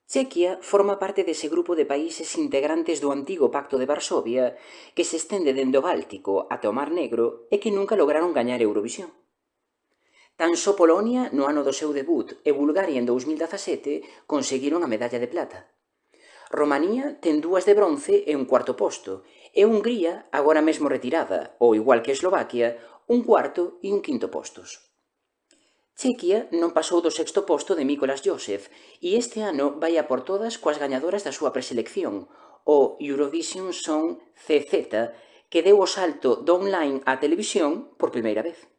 Chequia forma parte dese grupo de países integrantes do antigo Pacto de Varsovia que se estende dende o Báltico ata o Mar Negro e que nunca lograron gañar Eurovisión. Tan só Polonia no ano do seu debut e Bulgaria en 2017 conseguiron a medalla de plata. Romanía ten 2 de bronce e un cuarto posto, e Hungría, agora mesmo retirada, ou igual que Eslovaquia, un cuarto e un quinto postos. Chequia non pasou do sexto posto de Mikolas Josef e este ano vai a por todas coas gañadoras da súa preselección, o Eurovision Song CZ, que deu o salto do online á televisión por primeira vez.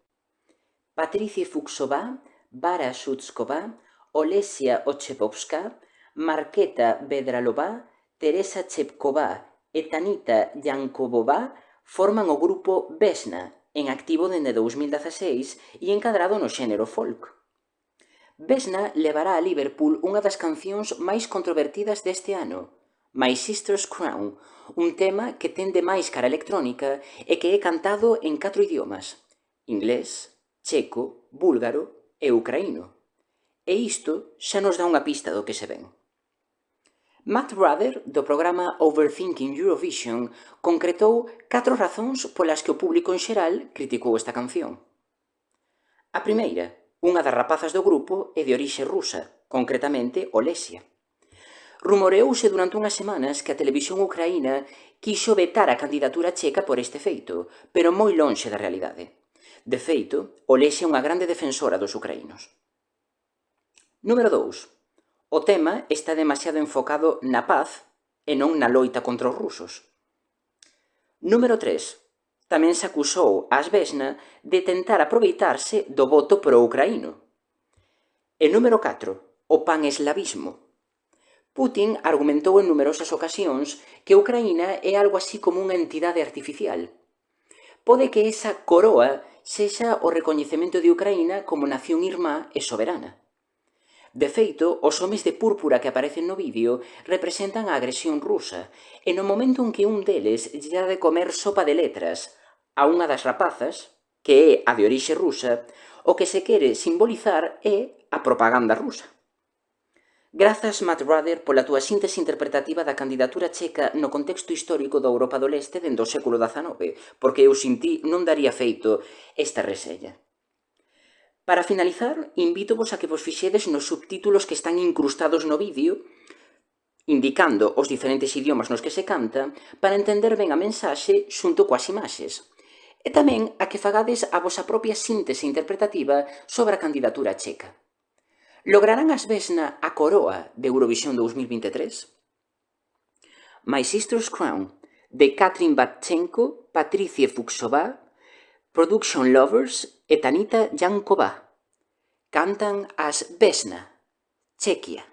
Patricia Fuksová, Vara Shutsková, Olesia Ochepowska, Marketa Vedralová, Teresa Chepková e Tanita Yankovová forman o grupo Vesna, en activo dende 2016 e encadrado no xénero folk. Vesna levará a Liverpool unha das cancións máis controvertidas deste ano, My Sister's Crown, un tema que ten de máis cara electrónica e que é cantado en 4 idiomas: inglés, checo, búlgaro e ucraíno. E isto xa nos dá unha pista do que se ven. Matt Ruther, do programa Overthinking Eurovision, concretou 4 razóns polas que o público en xeral criticou esta canción. A primeira, unha das rapazas do grupo é de orixe rusa, concretamente Olesia. Rumoreouse durante unhas semanas que a televisión ucraína quixo vetar a candidatura checa por este feito, pero moi lonxe da realidade. De feito, Olesia é unha grande defensora dos ucraínos. Número 2. O tema está demasiado enfocado na paz e non na loita contra os rusos. Número 3. Tamén se acusou ás Vesna de tentar aproveitarse do voto pro-ucraíno. E número 4. O pan-eslavismo. Putin argumentou en numerosas ocasións que Ucraína é algo así como unha entidade artificial. Pode que esa coroa sexa o recoñecemento de Ucraína como nación irmá e soberana. De feito, os homes de púrpura que aparecen no vídeo representan a agresión rusa, e no momento en que un deles lle dá de comer sopa de letras a unha das rapazas, que é a de orixe rusa, o que se quere simbolizar é a propaganda rusa. Grazas, Matt Ruther, pola túa síntese interpretativa da candidatura checa no contexto histórico da Europa do Leste dende o século XIX, porque eu sin ti non daría feito esta resella. Para finalizar, invítovos a que vos fixedes nos subtítulos que están incrustados no vídeo, indicando os diferentes idiomas nos que se canta, para entender ben a mensaxe xunto coas imaxes. E tamén a que fagades a vosa propia síntese interpretativa sobre a candidatura checa. Lograrán as Vesna a coroa de Eurovisión 2023? My Sister's Crown, de Katrin Batchenko, Patricia Fuksová, Production Lovers e Tanita Yanková. Cantan as Vesna, Chequia.